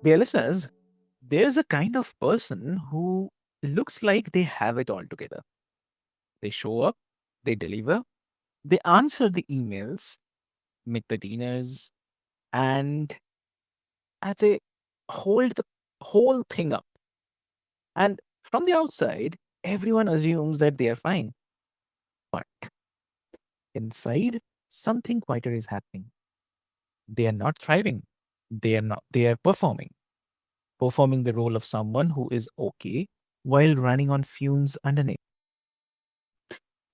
Dear listeners, there's a kind of person who looks like they have it all together. They show up, they deliver, they answer the emails, make the dinners, and I'd say hold the whole thing up. And from the outside, everyone assumes that they are fine. But inside, something quieter is happening. They are not thriving. They are performing the role of someone who is okay while running on fumes underneath.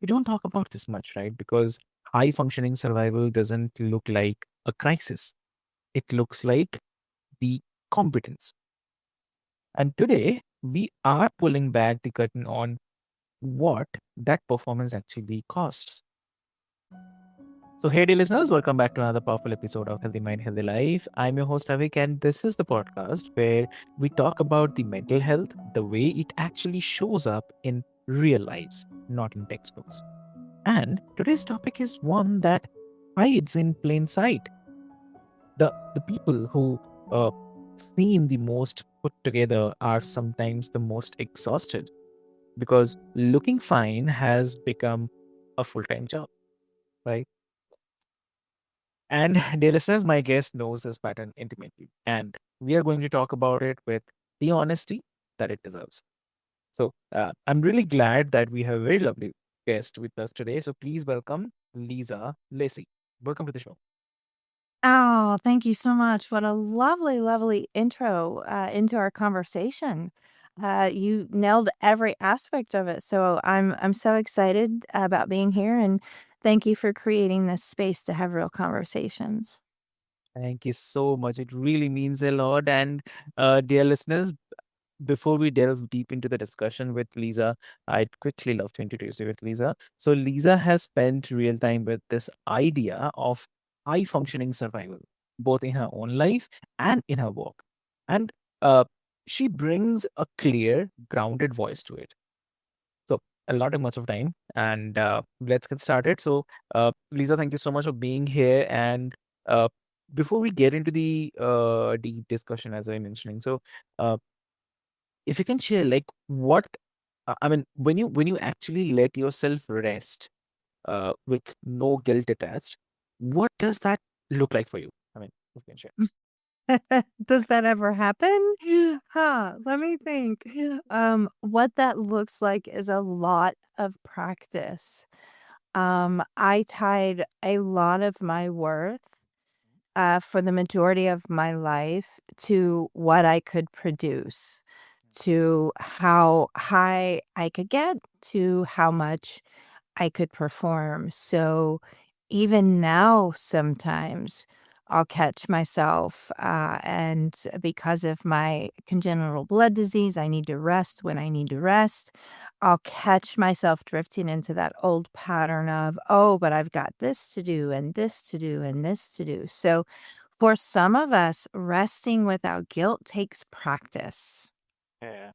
We don't talk about this much, right? Because high functioning survival doesn't look like a crisis. It looks like the competence. And today, we are pulling back the curtain on what that performance actually costs. So, hey, dear listeners, welcome back to another powerful episode of Healthy Mind, Healthy Life. I'm your host, Avik, and this is the podcast where we talk about the mental health, the way it actually shows up in real lives, not in textbooks. And today's topic is one that hides in plain sight. The people who seem the most put together are sometimes the most exhausted because looking fine has become a full time job, right? And dear listeners, my guest knows this pattern intimately, and we are going to talk about it with the honesty that it deserves. So I'm really glad that we have a very lovely guest with us today. So please welcome Lisa Lacy. Welcome to the show. Oh, thank you so much. What a lovely, lovely intro into our conversation. You nailed every aspect of it. So I'm so excited about being here, and thank you for creating this space to have real conversations. Thank you so much. It really means a lot. And dear listeners, before we delve deep into the discussion with Lisa, I'd quickly love to introduce you with Lisa. So Lisa has spent real time with this idea of high functioning survival, both in her own life and in her work. And uh, she brings a clear, grounded voice to it. So a lot of much of time, and let's get started. So Lisa, thank you so much for being here. And uh, before we get into the deep discussion, as I mentioning, so uh, if you can share, like, what I mean, when you actually let yourself rest with no guilt attached, what does that look like for you? I mean, if you can share. Does that ever happen? Huh, let me think. What that looks like is a lot of practice. I tied a lot of my worth for the majority of my life to what I could produce, to how high I could get, to how much I could perform. So even now, sometimes I'll catch myself, and because of my congenital blood disease, I need to rest when I need to rest. I'll catch myself drifting into that old pattern of, oh, but I've got this to do and this to do and this to do. So for some of us, resting without guilt takes practice. Yeah.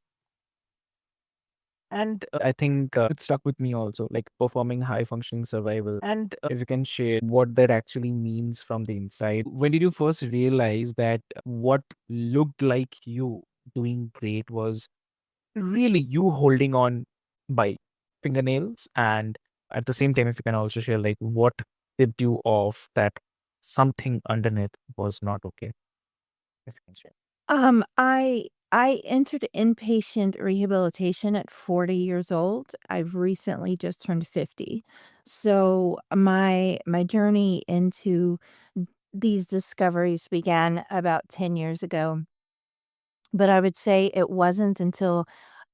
And I think it stuck with me also, like performing high functioning survival. And if you can share what that actually means from the inside, when did you first realize that what looked like you doing great was really you holding on by fingernails? And at the same time, if you can also share, like, what tipped you off that something underneath was not okay, if you can share. I entered inpatient rehabilitation at 40 years old. I've recently just turned 50. So my journey into these discoveries began about 10 years ago. But I would say it wasn't until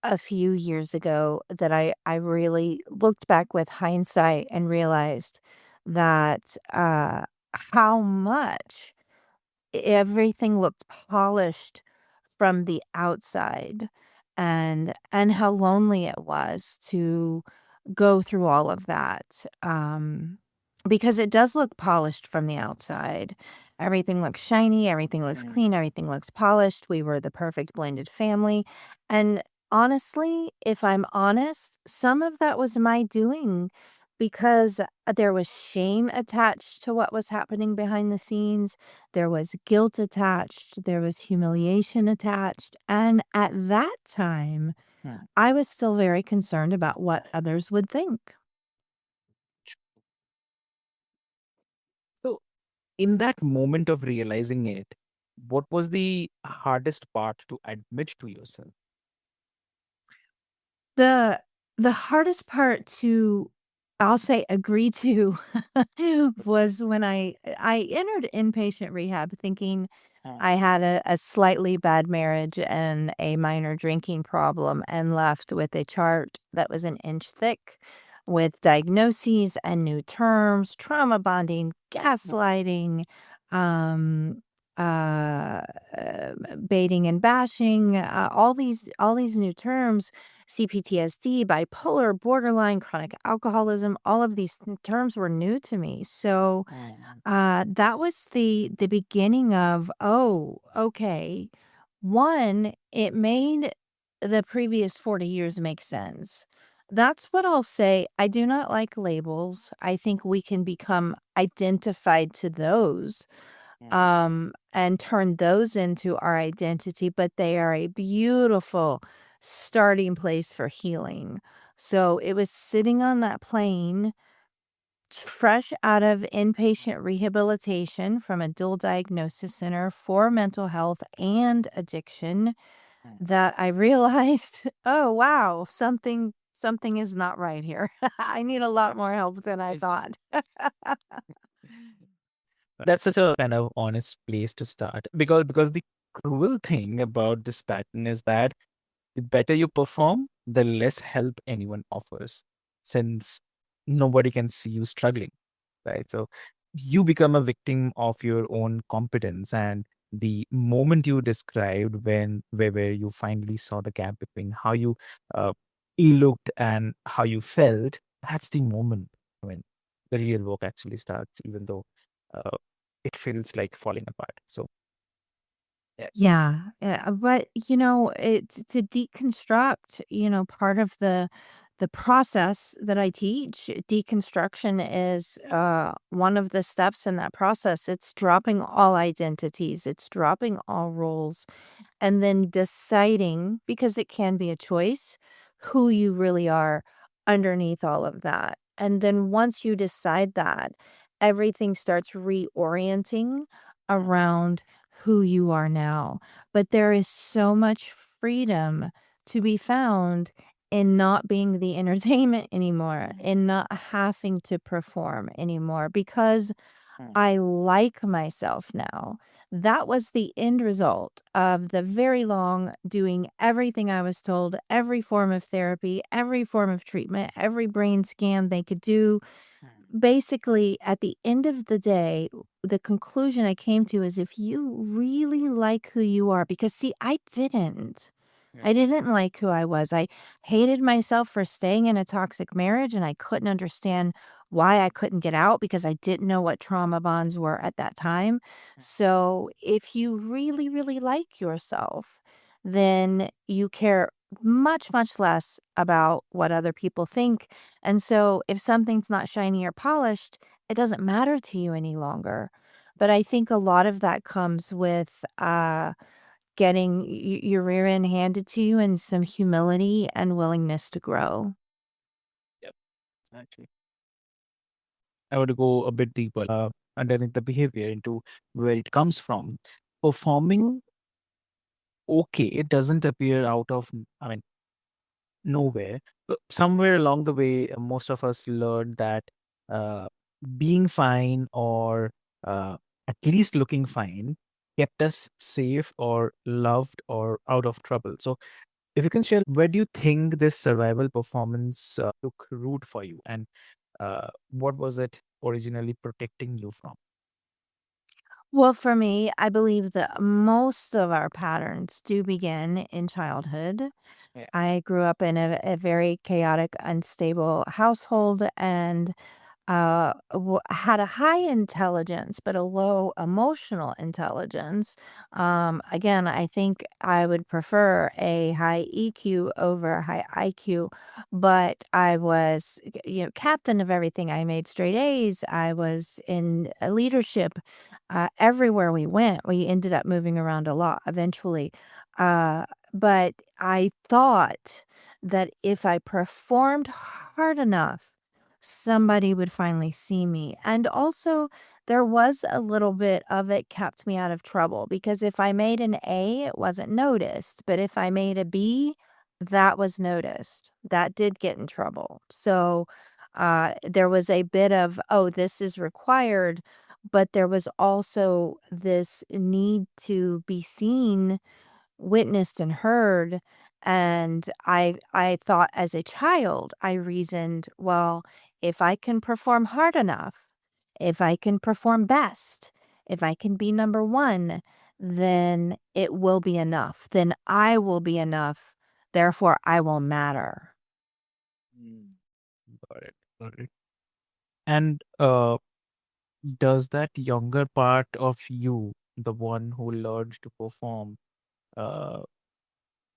a few years ago that I really looked back with hindsight and realized that how much everything looked polished from the outside, and how lonely it was to go through all of that, because it does look polished from the outside. Everything looks shiny, everything looks clean, everything looks polished. We were the perfect blended family, and honestly, if I'm honest, some of that was my doing because there was shame attached to what was happening behind the scenes, there was guilt attached, there was humiliation attached, and at that time, Hmm. I was still very concerned about what others would think. So, in that moment of realizing it, what was the hardest part to admit to yourself? The the hardest part to, I'll say, agree to was when I entered inpatient rehab thinking Hmm. I had a slightly bad marriage and a minor drinking problem and left with a chart that was an inch thick with diagnoses and new terms, trauma bonding, gaslighting, um, uh, baiting and bashing, all these new terms, CPTSD, bipolar, borderline, chronic alcoholism, all of these terms were new to me. So Hmm. that was the beginning of, "Oh, okay." One, it made the previous 40 years make sense. That's what I'll say. I do not like labels. I think we can become identified to those, Hmm. and turn those into our identity, but they are a beautiful starting place for healing. So it was sitting on that plane fresh out of inpatient rehabilitation from a dual diagnosis center for mental health and addiction Hmm. that I realized, oh wow, something is not right here. I need a lot more help than I thought. That's such a kind of honest place to start, because the cruel thing about this pattern is that the better you perform, the less help anyone offers, since nobody can see you struggling, right? So you become a victim of your own competence. And the moment you described where you finally saw the gap between how you looked and how you felt, that's the moment when the real work actually starts, even though uh, it feels like falling apart. So yeah. Yeah, yeah, but, it's to deconstruct, part of the process that I teach, deconstruction is, one of the steps in that process. It's dropping all identities, it's dropping all roles, and then deciding, because it can be a choice, who you really are underneath all of that. And then once you decide that, everything starts reorienting around who you are now. But there is so much freedom to be found in not being the entertainment anymore, in not having to perform anymore, because Mm, I like myself now. That was the end result of the very long doing everything I was told, every form of therapy, every form of treatment, every brain scan they could do. mm, Basically, at the end of the day, the conclusion I came to is if you really like who you are, because see, I didn't. yeah. I didn't like who I was. I hated myself for staying in a toxic marriage, and I couldn't understand why I couldn't get out because I didn't know what trauma bonds were at that time. Mm, So, if you really, really like yourself, then you care much, much less about what other people think. And so, if something's not shiny or polished, it doesn't matter to you any longer. But I think a lot of that comes with getting your rear end handed to you and some humility and willingness to grow. yep, exactly. I want to go a bit deeper underneath the behavior into where it comes from. Performing okay, it doesn't appear out of, I mean, nowhere. But somewhere along the way, most of us learned that uh, being fine, or uh, at least looking fine, kept us safe or loved or out of trouble. So, if you can share, where do you think this survival performance took root for you, and what was it originally protecting you from? Well, for me, I believe that most of our patterns do begin in childhood. Yeah. I grew up in a very chaotic, unstable household, and had a high intelligence, but a low emotional intelligence. Again, I think I would prefer a high EQ over a high IQ, but I was, captain of everything. I made straight A's. I was in leadership everywhere we went. We ended up moving around a lot eventually. Uh, but I thought that if I performed hard enough, somebody would finally see me. And also, there was a little bit of it kept me out of trouble because if I made an A, it wasn't noticed. But if I made a B, that was noticed. That did get in trouble. So there was a bit of, oh, this is required. But there was also this need to be seen, witnessed and heard, and I thought as a child, I reasoned, well, if I can perform hard enough, if I can perform best, if I can be number 1, then it will be enough. Then I will be enough. Therefore, I will matter. Mm. Got it. Got it. And does that younger part of you, the one who learned to perform, uh,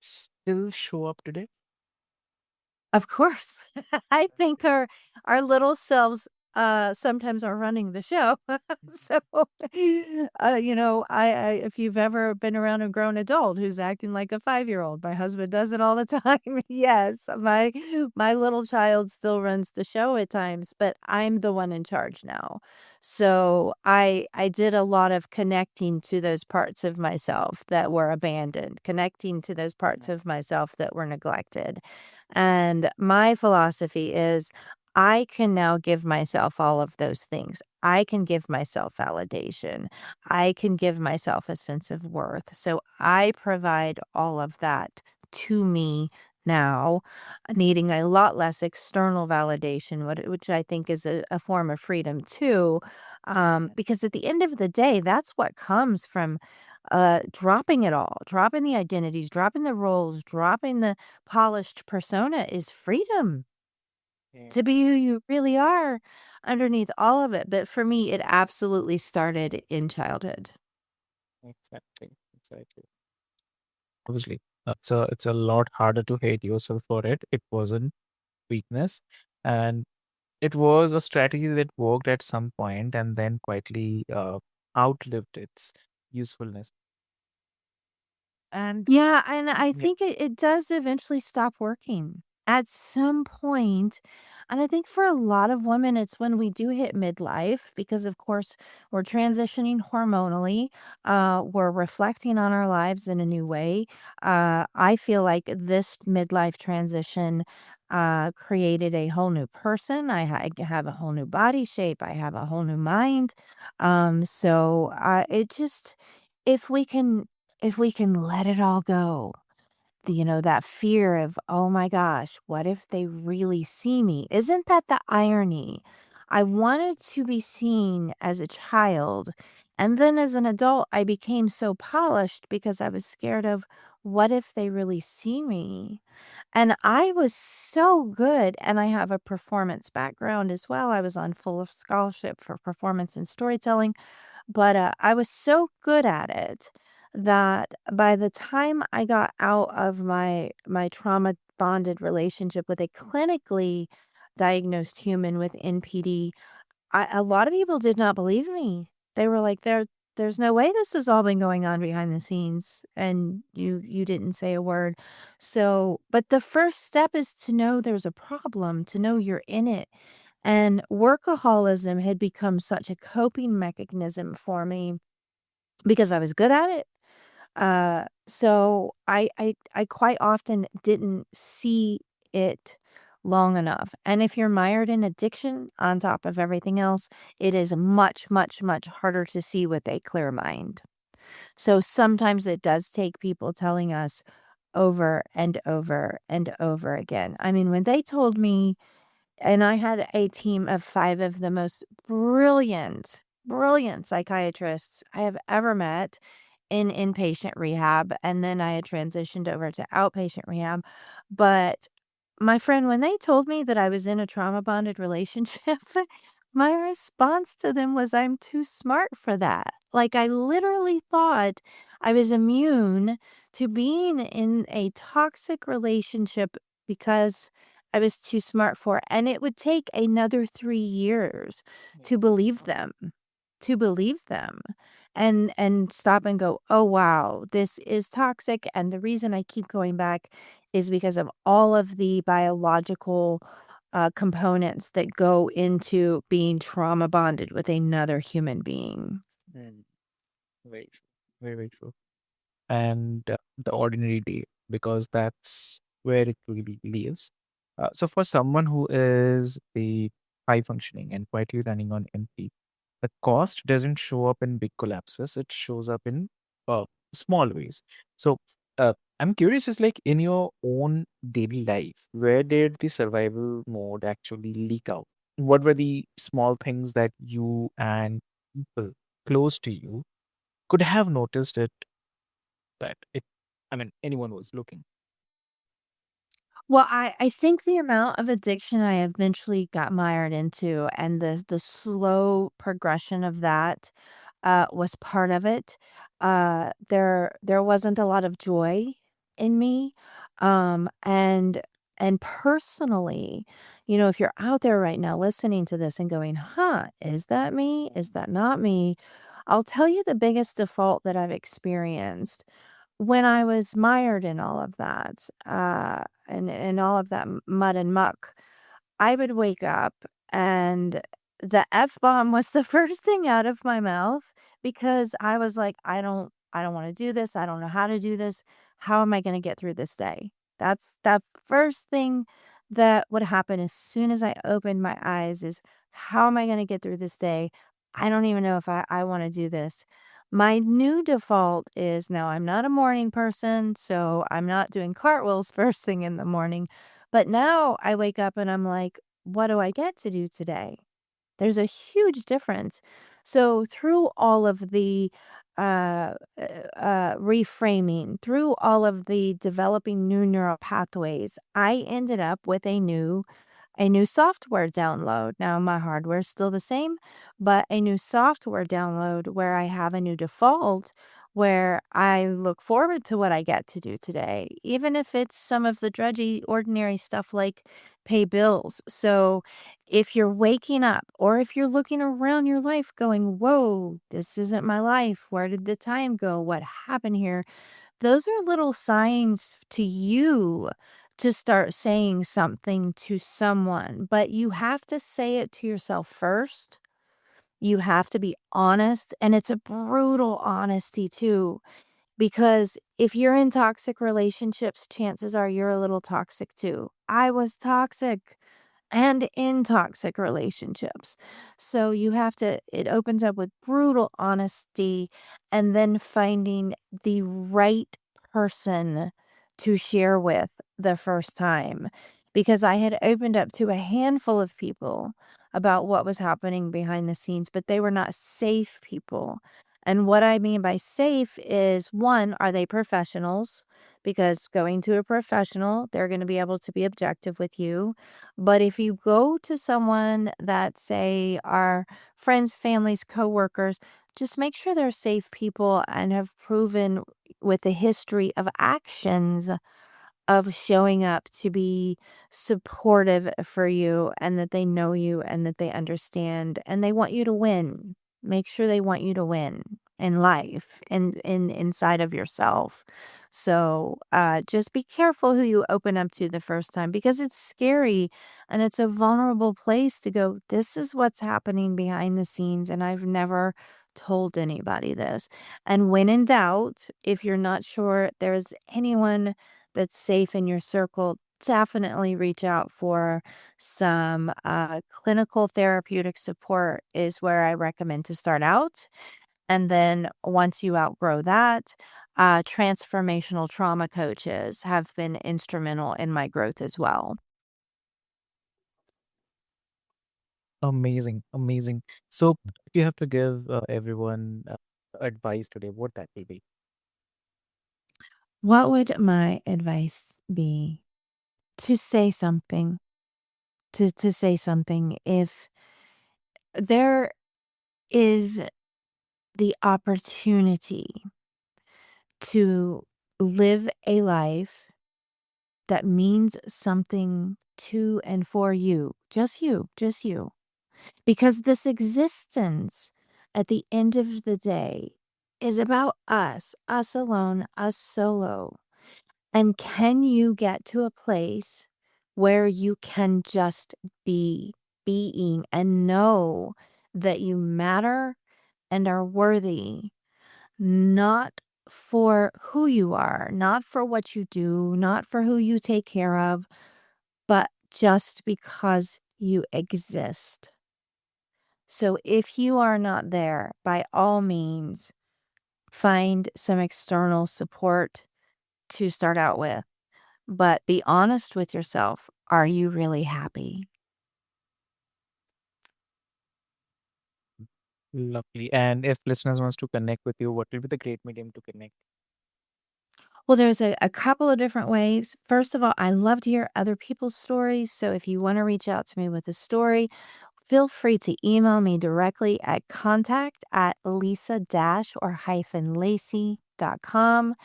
still show up today? Of course. I think our little selves, sometimes are running the show. So, I if you've ever been around a grown adult who's acting like a five-year-old, my husband does it all the time. Yes, my little child still runs the show at times, but I'm the one in charge now. So, I did a lot of connecting to those parts of myself that were abandoned, connecting to those parts of myself that were neglected. And my philosophy is I can now give myself all of those things. I can give myself validation. I can give myself a sense of worth. So I provide all of that to me now, needing a lot less external validation, which I think is a form of freedom too. Because at the end of the day, that's what comes from dropping it all, dropping the identities, dropping the roles, dropping the polished persona is freedom Yeah, to be who you really are underneath all of it. But for me, it absolutely started in childhood. exactly. Exactly. Obviously, it's a lot harder to hate yourself for it. It wasn't weakness, and it was a strategy that worked at some point and then quietly outlived its usefulness. And Yeah, and I yeah, think it does eventually stop working at some point. And I think for a lot of women, it's when we do hit midlife, because of course we're transitioning hormonally. We're reflecting on our lives in a new way. I feel like this midlife transition created a whole new person. I have a whole new body shape. I have a whole new mind. It just, if we can if we can let it all go, that fear of, oh my gosh, what if they really see me? Isn't that the irony? I wanted to be seen as a child. And then as an adult, I became so polished because I was scared of what if they really see me? And I was so good. And I have a performance background as well. I was on full of scholarship for performance and storytelling. But, I was so good at it that by the time I got out of my trauma bonded relationship with a clinically diagnosed human with NPD, a lot of people did not believe me. They were like, "There's no way this has all been going on behind the scenes, and you didn't say a word." So but the first step is to know there's a problem, to know you're in it, and workaholism had become such a coping mechanism for me because I was good at it. So I quite often didn't see it long enough. And if you're mired in addiction on top of everything else, it is much, much, much harder to see with a clear mind. So sometimes it does take people telling us over and over and over again. I mean, when they told me, and I had a team of 5 of the most brilliant, brilliant psychiatrists I have ever met in inpatient rehab, and then I had transitioned over to outpatient rehab. But my friend, when they told me that I was in a trauma bonded relationship, My response to them was, "I'm too smart for that." Like, I literally thought I was immune to being in a toxic relationship because I was too smart for it, and it would take another 3 years Yeah. to believe them, and stop and go, "Oh, wow, this is toxic, and the reason I keep going back is because of all of the biological components that go into being trauma bonded with another human being." Mm, very true. Very, very true. And the ordinary day, because that's where it really lives. So, for someone who is a high functioning and quietly running on empty, the cost doesn't show up in big collapses, it shows up in uh, small ways. So, I'm curious, is like in your own daily life, where did the survival mode actually leak out? What were the small things that you and people close to you could have noticed it that it I mean, anyone was looking. Well, I think the amount of addiction I eventually got mired into and the slow progression of that, was part of it. There wasn't a lot of joy in me, and personally, if you're out there right now listening to this and going, "Huh, is that me? Is that not me?" I'll tell you the biggest default that I've experienced when I was mired in all of that, and all of that mud and muck, I would wake up and the F-bomb was the first thing out of my mouth because I was like, "I don't wanna do this, I don't know how to do this. How am I gonna get through this day?" That's that first thing that would happen as soon as I opened my eyes is, "How am I gonna get through this day? I don't even know if I wanna do this." My new default is now I'm not a morning person, so I'm not doing cartwheels first thing in the morning, but now I wake up and I'm like, "What do I get to do today?" There's a huge difference. So through all of the reframing, through all of the developing new neural pathways, I ended up with a new software download. Now, my hardware's still the same, but a new software download where I have a new default where I look forward to what I get to do today, even if it's some of the drudgy, ordinary stuff like pay bills. So, if you're waking up or if you're looking around your life going, "Whoa, this isn't my life. Where did the time go? What happened here?" Those are little signs to you to start saying something to someone, but you have to say it to yourself first. You have to be honest, and it's a brutal honesty too. Because if you're in toxic relationships, chances are you're a little toxic too. I was toxic and in toxic relationships. So it opens up with brutal honesty and then finding the right person to share with the first time. Because I had opened up to a handful of people about what was happening behind the scenes, but they were not safe people. And what I mean by safe is one, are they professionals? Because going to a professional, they're going to be able to be objective with you. But if you go to someone that, say, are friends, families, coworkers, just make sure they're safe people and have proven with a history of actions of showing up to be supportive for you and that they know you and that they understand and they want you to win. Make sure they want you to win in life and inside of yourself. So just be careful who you open up to the first time because it's scary and it's a vulnerable place to go, "This is what's happening behind the scenes, and I've never told anybody this." And when in doubt, if you're not sure there's anyone that's safe in your circle, definitely reach out for some clinical therapeutic support, is where I recommend to start out. And then once you outgrow that, transformational trauma coaches have been instrumental in my growth as well. Amazing, amazing. So, if you have to give everyone advice today, what that will be? What would my advice be? To say something, to say something. there is the opportunity to live a life that means something to and for you, just you. Because this existence at the end of the day is about us alone, us solo. And can you get to a place where you can just be being and know that you matter and are worthy, not for who you are, not for what you do, not for who you take care of, but just because you exist. So if you are not there, by all means, find some external support to start out with. But be honest with yourself. Are you really happy? Lovely. And if listeners wants to connect with you, what will be the great medium to connect? Well, there's a couple of different ways. First of all, I love to hear other people's stories. So if you want to reach out to me with a story, feel free to email me directly at contact at lisa or hyphen lacy.com.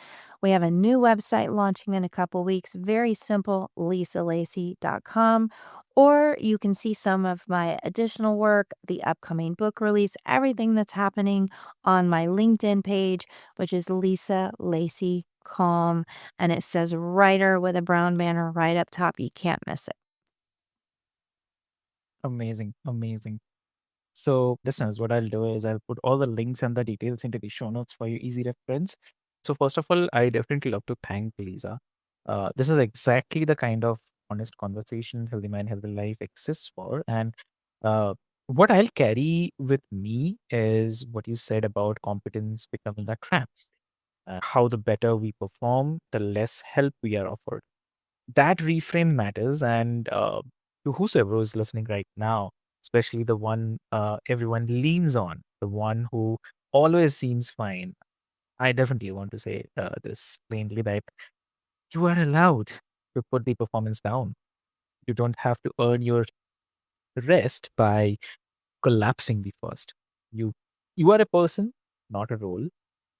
We have a new website launching in a couple weeks. Very simple, lisalacy.com. Or you can see some of my additional work, the upcoming book release, everything that's happening on my LinkedIn page, which is Lisa Lacy Calm. And it says writer with a brown banner right up top. You can't miss it. Amazing, amazing. So, listeners, what I'll do is I'll put all the links and the details into the show notes for your easy reference. So, first of all, I definitely love to thank Lisa. This is exactly the kind of honest conversation Healthy Mind, Healthy Life exists for. And uh, what I'll carry with me is what you said about competence becoming a trap. How the better we perform, the less help we are offered. That reframe matters. And to whosoever is listening right now, especially the one everyone leans on, the one who always seems fine, I definitely want to say this plainly that you are allowed to put the performance down. You don't have to earn your rest by collapsing the first. You you are a person, not a role.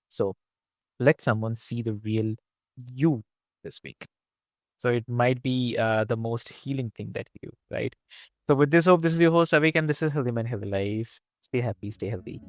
So let someone see the real you this week. So it might be the most healing thing that we do, right? So with this hope, this is your host Avik, and this is Healthy Man, Healthy Life. Stay happy, stay healthy.